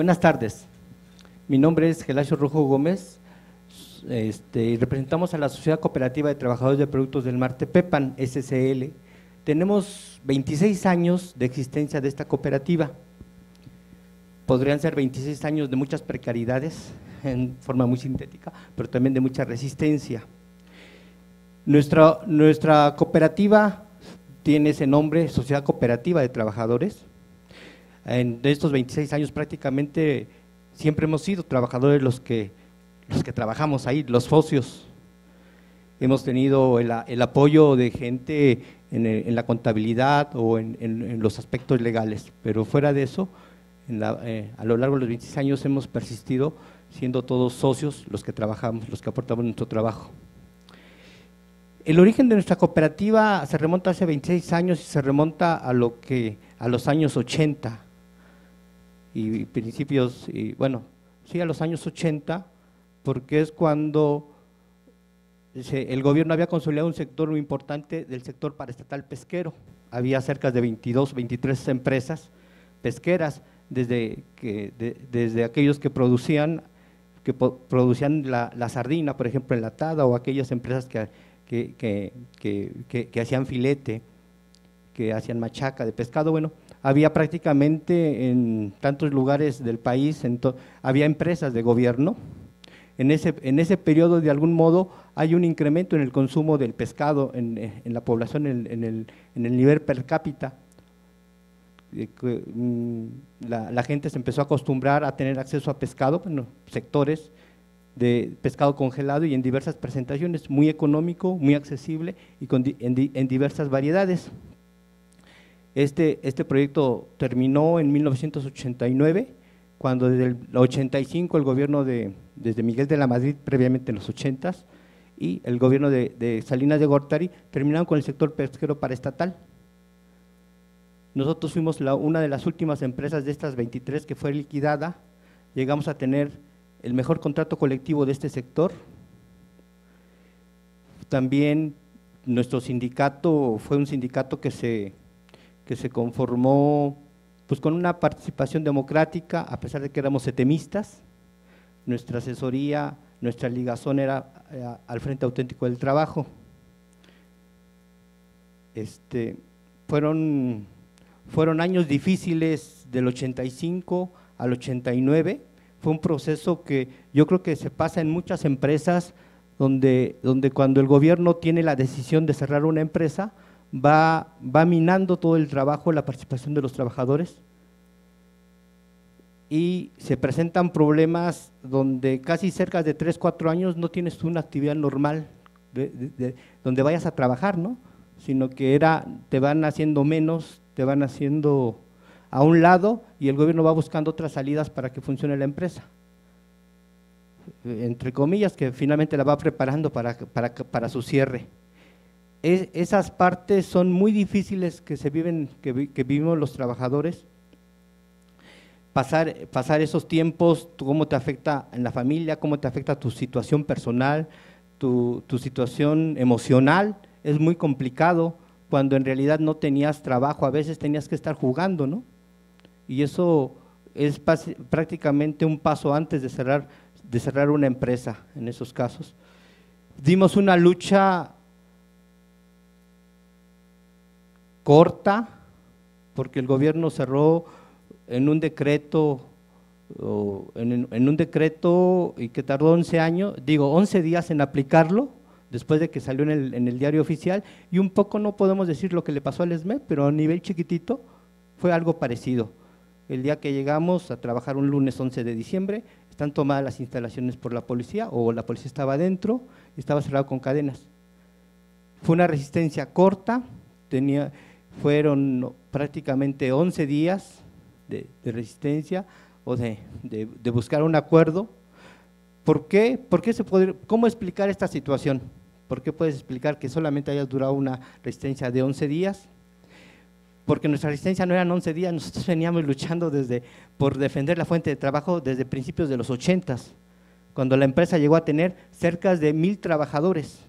Buenas tardes, mi nombre es Gelasio Rojo Gómez, y representamos a la Sociedad Cooperativa de Trabajadores de Productos del Mar Tepepan, SCL. Tenemos 26 años de existencia de esta cooperativa. Podrían ser 26 años de muchas precariedades, en forma muy sintética, pero también de mucha resistencia. Nuestra cooperativa tiene ese nombre, Sociedad Cooperativa de Trabajadores. En estos 26 años prácticamente siempre hemos sido trabajadores los que trabajamos ahí, los socios. Hemos tenido el apoyo de gente en la contabilidad o en los aspectos legales, pero fuera de eso, a lo largo de los 26 años hemos persistido siendo todos socios los que trabajamos, los que aportamos nuestro trabajo. El origen de nuestra cooperativa se remonta hace 26 años y se remonta a los años 80 y principios, a los años 80, porque es cuando el gobierno había consolidado un sector muy importante del sector paraestatal pesquero. Había cerca de 22, 23 empresas pesqueras, desde aquellos que producían la sardina, por ejemplo, enlatada, o aquellas empresas que hacían filete, que hacían machaca de pescado. Bueno, había prácticamente en tantos lugares del país, había empresas de gobierno. En ese periodo, de algún modo, hay un incremento en el consumo del pescado en la población, en el nivel per cápita. La gente se empezó a acostumbrar a tener acceso a pescado, sectores de pescado congelado y en diversas presentaciones, muy económico, muy accesible y en diversas variedades. Este proyecto terminó en 1989, cuando desde el 85 el gobierno desde Miguel de la Madrid, previamente en los 80s, y el gobierno de Salinas de Gortari terminaron con el sector pesquero paraestatal. Nosotros fuimos una de las últimas empresas de estas 23 que fue liquidada. Llegamos a tener el mejor contrato colectivo de este sector. También nuestro sindicato fue un sindicato que se conformó pues con una participación democrática, a pesar de que éramos setemistas. Nuestra asesoría, nuestra ligazón era al Frente Auténtico del Trabajo. Fueron años difíciles del 85 al 89, fue un proceso que yo creo que se pasa en muchas empresas, donde cuando el gobierno tiene la decisión de cerrar una empresa, va minando todo el trabajo, la participación de los trabajadores, y se presentan problemas donde casi cerca de 3, 4 años no tienes una actividad normal donde vayas a trabajar, ¿no? Sino que te van haciendo menos, te van haciendo a un lado y el gobierno va buscando otras salidas para que funcione la empresa, entre comillas, que finalmente la va preparando para su cierre. Esas partes son muy difíciles que vivimos los trabajadores. Pasar esos tiempos, cómo te afecta en la familia, cómo te afecta tu situación personal, tu situación emocional, es muy complicado cuando en realidad no tenías trabajo, a veces tenías que estar jugando, ¿no? Y eso es prácticamente un paso antes de cerrar una empresa en esos casos. Dimos una lucha corta, porque el gobierno cerró en un decreto y que tardó 11 días en aplicarlo, después de que salió en el diario oficial, y un poco no podemos decir lo que le pasó al ESME, pero a nivel chiquitito fue algo parecido. El día que llegamos a trabajar un lunes 11 de diciembre, están tomadas las instalaciones por la policía, o la policía estaba adentro, estaba cerrado con cadenas. Fue una resistencia corta, fueron prácticamente 11 días de resistencia o de buscar un acuerdo. ¿Por qué? ¿Cómo explicar esta situación? ¿Por qué puedes explicar que solamente haya durado una resistencia de 11 días? Porque nuestra resistencia no eran 11 días, nosotros veníamos luchando por defender la fuente de trabajo desde principios de los 80s, cuando la empresa llegó a tener cerca de 1000 trabajadores,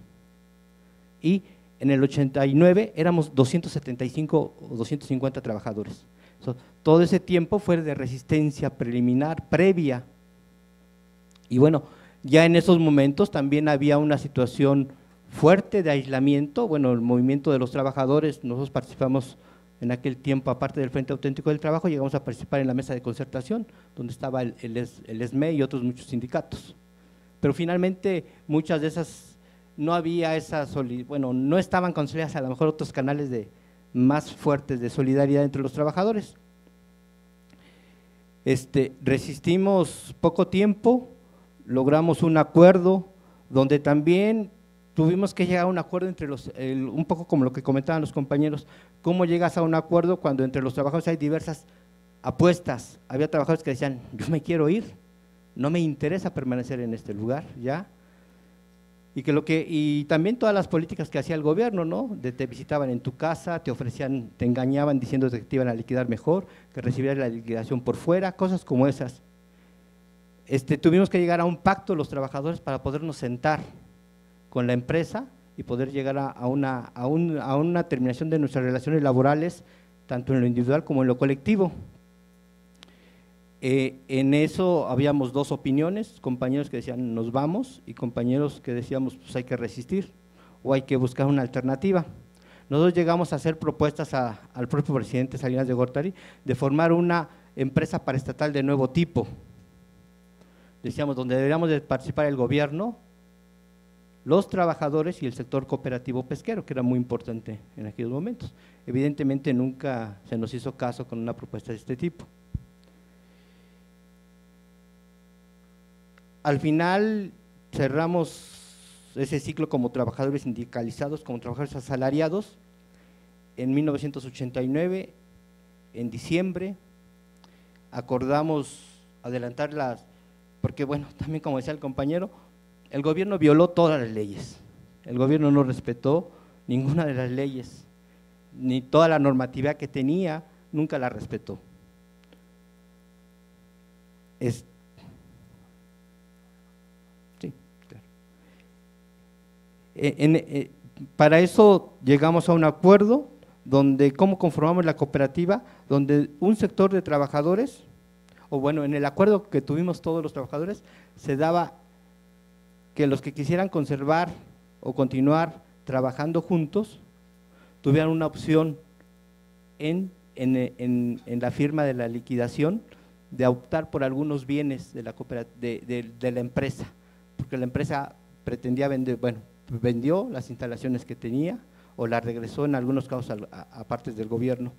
y en el 89 éramos 275 o 250 trabajadores. Todo ese tiempo fue de resistencia preliminar, previa. Y bueno, ya en esos momentos también había una situación fuerte de aislamiento. Bueno, el movimiento de los trabajadores, nosotros participamos en aquel tiempo, aparte del Frente Auténtico del Trabajo, llegamos a participar en la mesa de concertación, donde estaba el ESME y otros muchos sindicatos. Pero finalmente muchas de esas no había esa bueno, no estaban consolidadas a lo mejor otros canales más fuertes de solidaridad entre los trabajadores. Resistimos poco tiempo, logramos un acuerdo donde también tuvimos que llegar a un acuerdo entre un poco como lo que comentaban los compañeros, cómo llegas a un acuerdo cuando entre los trabajadores hay diversas apuestas. Había trabajadores que decían, yo me quiero ir, no me interesa permanecer en este lugar, ¿ya? Y también todas las políticas que hacía el gobierno, ¿no? Te visitaban en tu casa, te ofrecían, te engañaban diciendo que te iban a liquidar mejor, que recibías la liquidación por fuera, cosas como esas. Tuvimos que llegar a un pacto los trabajadores para podernos sentar con la empresa y poder llegar a una terminación de nuestras relaciones laborales, tanto en lo individual como en lo colectivo. En eso habíamos dos opiniones, compañeros que decían nos vamos y compañeros que decíamos pues hay que resistir o hay que buscar una alternativa. Nosotros llegamos a hacer propuestas al propio presidente Salinas de Gortari de formar una empresa paraestatal de nuevo tipo. Decíamos donde deberíamos de participar el gobierno, los trabajadores y el sector cooperativo pesquero, que era muy importante en aquellos momentos. Evidentemente nunca se nos hizo caso con una propuesta de este tipo. Al final cerramos ese ciclo como trabajadores sindicalizados, como trabajadores asalariados, en 1989, en diciembre, acordamos adelantarlas, porque bueno, también como decía el compañero, el gobierno violó todas las leyes, el gobierno no respetó ninguna de las leyes, ni toda la normatividad que tenía, nunca la respetó. Para eso llegamos a un acuerdo donde cómo conformamos la cooperativa, donde un sector de trabajadores, o bueno, en el acuerdo que tuvimos todos los trabajadores, se daba que los que quisieran conservar o continuar trabajando juntos, tuvieran una opción en la firma de la liquidación de optar por algunos bienes de la empresa, porque la empresa pretendía vender, bueno, vendió las instalaciones que tenía o las regresó en algunos casos a partes del gobierno.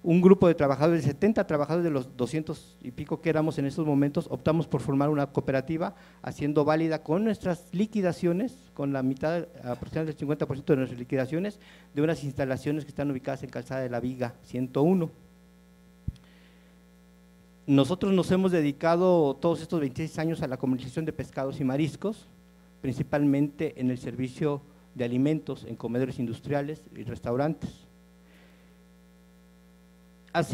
Un grupo de trabajadores, 70 trabajadores de los 200 y pico que éramos en esos momentos, optamos por formar una cooperativa haciendo válida con nuestras liquidaciones, con la mitad, aproximadamente el 50% de nuestras liquidaciones, de unas instalaciones que están ubicadas en Calzada de la Viga 101. Nosotros nos hemos dedicado todos estos 26 años a la comercialización de pescados y mariscos, principalmente en el servicio de alimentos en comedores industriales y restaurantes. Es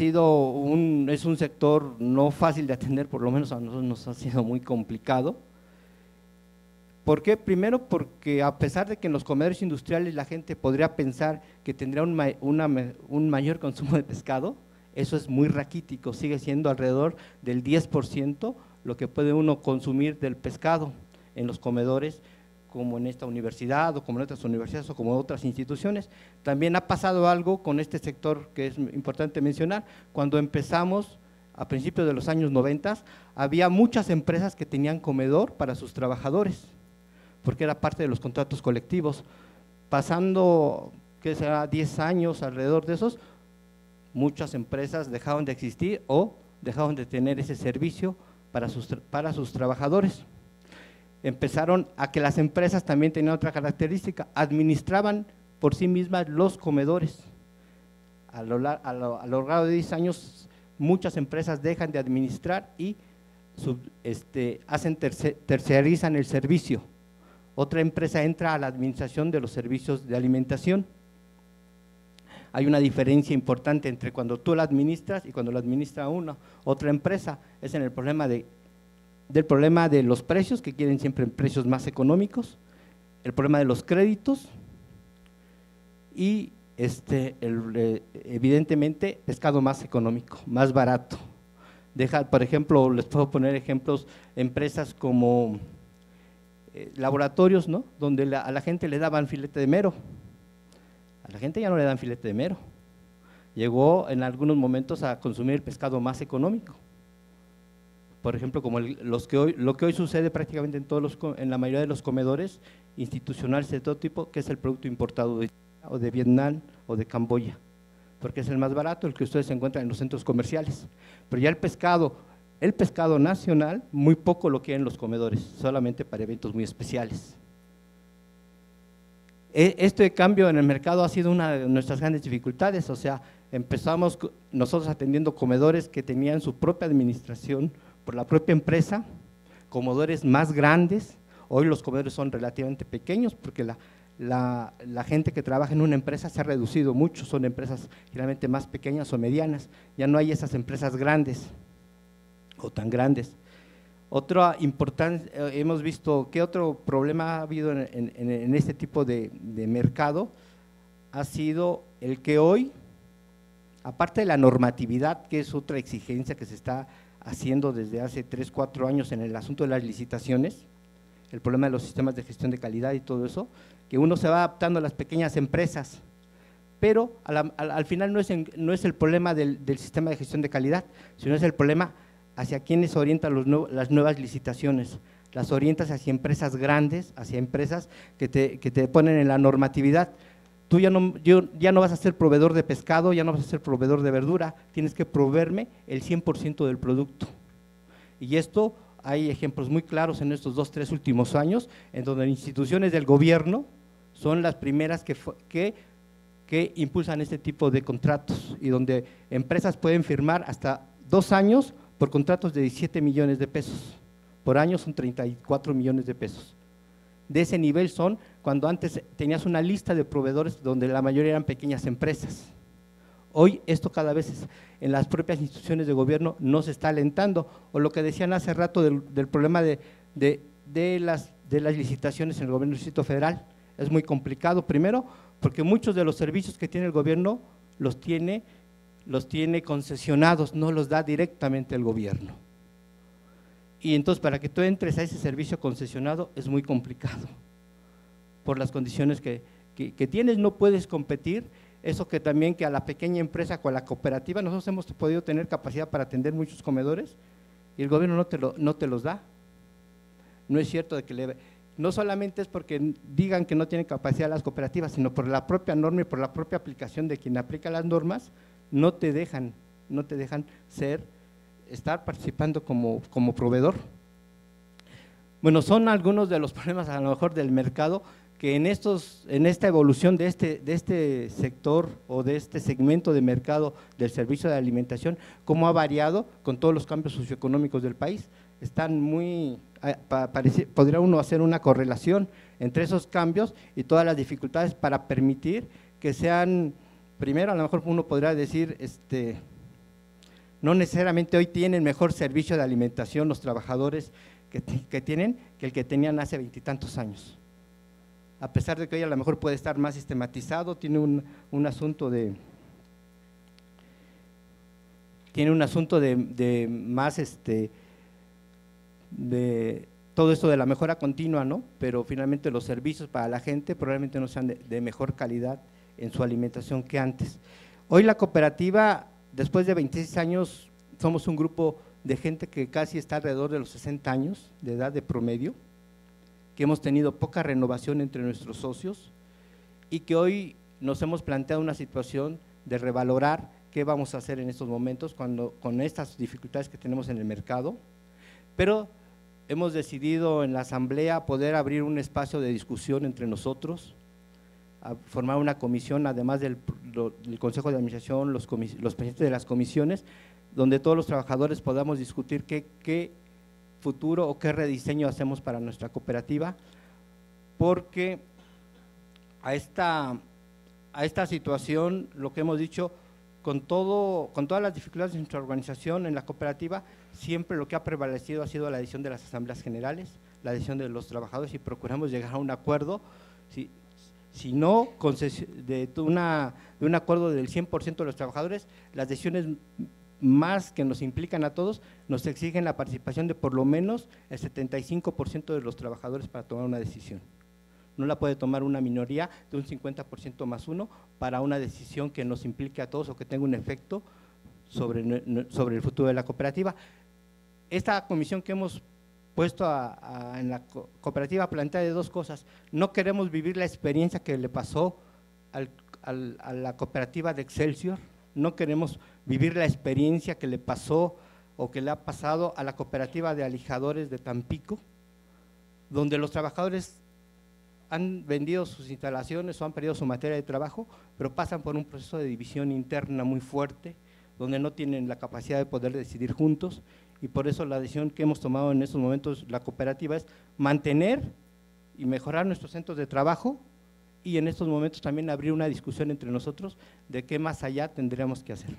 un sector no fácil de atender, por lo menos a nosotros nos ha sido muy complicado. ¿Por qué? Primero porque a pesar de que en los comedores industriales la gente podría pensar que tendría un mayor consumo de pescado, eso es muy raquítico, sigue siendo alrededor del 10% lo que puede uno consumir del pescado en los comedores, como en esta universidad o como en otras universidades o como en otras instituciones. También ha pasado algo con este sector que es importante mencionar. Cuando empezamos a principios de los años 90, había muchas empresas que tenían comedor para sus trabajadores, porque era parte de los contratos colectivos. Pasando, ¿qué será?, 10 años alrededor de esos, muchas empresas dejaron de existir o dejaron de tener ese servicio para sus trabajadores. Empezaron a que las empresas también tenían otra característica, administraban por sí mismas los comedores. A lo largo de 10 años, muchas empresas dejan de administrar y terciarizan el servicio. Otra empresa entra a la administración de los servicios de alimentación. Hay una diferencia importante entre cuando tú la administras y cuando la administra otra empresa, es en el problema de los precios, que quieren siempre precios más económicos, el problema de los créditos y evidentemente pescado más económico, más barato. Por ejemplo, les puedo poner ejemplos, empresas como laboratorios, ¿no? Donde a la gente le daban filete de mero, a la gente ya no le dan filete de mero, llegó en algunos momentos a consumir pescado más económico. Por ejemplo, como lo que hoy sucede prácticamente en la mayoría de los comedores institucionales de todo tipo, que es el producto importado de China, o de Vietnam o de Camboya, porque es el más barato, el que ustedes encuentran en los centros comerciales. Pero ya el pescado nacional, muy poco lo quieren los comedores, solamente para eventos muy especiales. Este cambio en el mercado ha sido una de nuestras grandes dificultades, o sea, empezamos nosotros atendiendo comedores que tenían su propia administración por la propia empresa, comedores más grandes. Hoy los comedores son relativamente pequeños porque la gente que trabaja en una empresa se ha reducido mucho, son empresas generalmente más pequeñas o medianas, ya no hay esas empresas grandes o tan grandes. Otra importante, hemos visto, ¿qué otro problema ha habido en este tipo de mercado? Ha sido el que hoy, aparte de la normatividad, que es otra exigencia que se está haciendo desde hace 3, 4 años en el asunto de las licitaciones, el problema de los sistemas de gestión de calidad y todo eso, que uno se va adaptando a las pequeñas empresas, pero al final no es el problema del sistema de gestión de calidad, sino es el problema hacia quiénes orientan las nuevas licitaciones, las orientas hacia empresas grandes, hacia empresas que te ponen en la normatividad. Tú ya no vas a ser proveedor de pescado, ya no vas a ser proveedor de verdura, tienes que proveerme el 100% del producto. Y esto hay ejemplos muy claros en estos 2, 3 últimos años, en donde instituciones del gobierno son las primeras que impulsan este tipo de contratos y donde empresas pueden firmar hasta 2 años por contratos de 17 millones de pesos, por año son 34 millones de pesos. De ese nivel son cuando antes tenías una lista de proveedores donde la mayoría eran pequeñas empresas. Hoy esto cada vez en las propias instituciones de gobierno no se está alentando, o lo que decían hace rato del problema de las licitaciones en el gobierno del Distrito Federal. Es muy complicado, primero, porque muchos de los servicios que tiene el gobierno los tiene concesionados, no los da directamente el gobierno. Y entonces para que tú entres a ese servicio concesionado es muy complicado, por las condiciones que tienes, no puedes competir. Eso que también que a la pequeña empresa con la cooperativa, nosotros hemos podido tener capacidad para atender muchos comedores y el gobierno no te los da. No es cierto no solamente es porque digan que no tienen capacidad las cooperativas, sino por la propia norma y por la propia aplicación de quien aplica las normas, no te dejan estar participando como proveedor. Bueno, son algunos de los problemas a lo mejor del mercado que en esta evolución de este sector o de este segmento de mercado del servicio de alimentación, cómo ha variado con todos los cambios socioeconómicos del país. Están podría uno hacer una correlación entre esos cambios y todas las dificultades para permitir que sean, primero a lo mejor uno podría decir, no necesariamente hoy tienen mejor servicio de alimentación los trabajadores que tienen que el que tenían hace 20 y tantos años. A pesar de que hoy a lo mejor puede estar más sistematizado, tiene un asunto de más de todo esto de la mejora continua, ¿no? Pero finalmente los servicios para la gente probablemente no sean de mejor calidad en su alimentación que antes. Hoy la cooperativa, después de 26 años, somos un grupo de gente que casi está alrededor de los 60 años de edad de promedio, que hemos tenido poca renovación entre nuestros socios y que hoy nos hemos planteado una situación de revalorar qué vamos a hacer en estos momentos con estas dificultades que tenemos en el mercado, pero hemos decidido en la asamblea poder abrir un espacio de discusión entre nosotros, a formar una comisión, además del Consejo de Administración, los presidentes de las comisiones, donde todos los trabajadores podamos discutir qué futuro o qué rediseño hacemos para nuestra cooperativa, porque a esta situación, lo que hemos dicho, con todas las dificultades de nuestra organización en la cooperativa, siempre lo que ha prevalecido ha sido la decisión de las asambleas generales, la decisión de los trabajadores, y procuramos llegar a un acuerdo. Si no, de un acuerdo del 100% de los trabajadores, las decisiones más que nos implican a todos, nos exigen la participación de por lo menos el 75% de los trabajadores para tomar una decisión. No la puede tomar una minoría de un 50% más uno para una decisión que nos implique a todos o que tenga un efecto sobre el futuro de la cooperativa. Esta comisión que hemos puesto en la cooperativa plantea de dos cosas. No queremos vivir la experiencia que le pasó a la cooperativa de Excelsior, no queremos vivir la experiencia que le pasó o que le ha pasado a la cooperativa de alijadores de Tampico, donde los trabajadores han vendido sus instalaciones o han perdido su materia de trabajo, pero pasan por un proceso de división interna muy fuerte, donde no tienen la capacidad de poder decidir juntos, y por eso la decisión que hemos tomado en estos momentos la cooperativa es mantener y mejorar nuestros centros de trabajo, y en estos momentos también abrir una discusión entre nosotros de qué más allá tendríamos que hacer.